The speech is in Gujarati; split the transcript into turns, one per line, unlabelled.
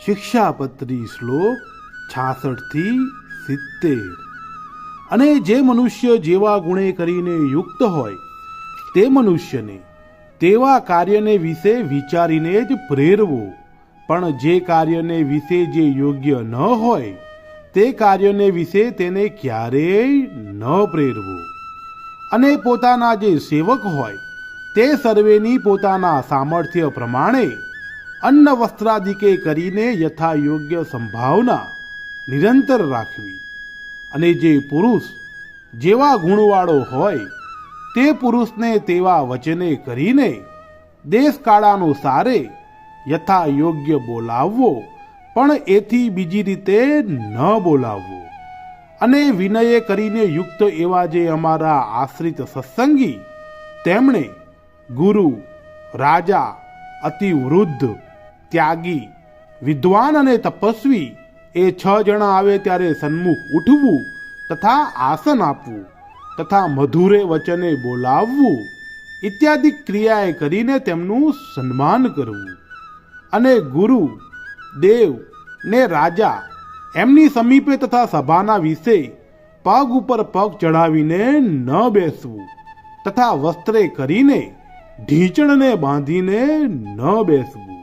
શિક્ષાપત્રી શ્લોક 66 થી 70। અને જે મનુષ્ય જેવા ગુણે કરીને યુક્ત હોય તે મનુષ્યને તેવા કાર્યને વિશે વિચારીને જ પ્રેરવો, પણ જે કાર્યને વિશે જે યોગ્ય ન હોય તે કાર્યને વિશે તેને ક્યારેય ન પ્રેરવો। અને પોતાના જે સેવક હોય તે સર્વેની પોતાના સામર્થ્ય પ્રમાણે અન્ન વસ્ત્રાદિકે કરીને યથા યોગ્ય સંભાવના નિરંતર રાખવી। અને જે પુરુષ જેવા ગુણવાળો હોય તે પુરુષને તેવા વચને કરીને દેશકાળાનુસારે યથા યોગ્ય બોલાવવો, પણ એથી બીજી રીતે ન બોલાવવો। અને વિનયે કરીને યુક્ત એવા જે અમારા આશ્રિત સત્સંગી, તેમણે ગુરુ, રાજા, અતિવૃદ્ધ, ત્યાગી, વિદ્વાન અને તપસ્વી એ 6 જણા આવે ત્યારે સન્મુખ ઉઠવું તથા આસન આપવું તથા મધુરે વચને બોલાવવું ઇત્યાદિ ક્રિયાએ કરીને તેમનું સન્માન કરવું। અને ગુરુ, દેવ ને રાજા એમની સમીપે તથા સભાના વિશે પગ ઉપર પગ ચડાવીને ન બેસવું તથા વસ્ત્રે કરીને ઢીંચણને બાંધીને ન બેસવું।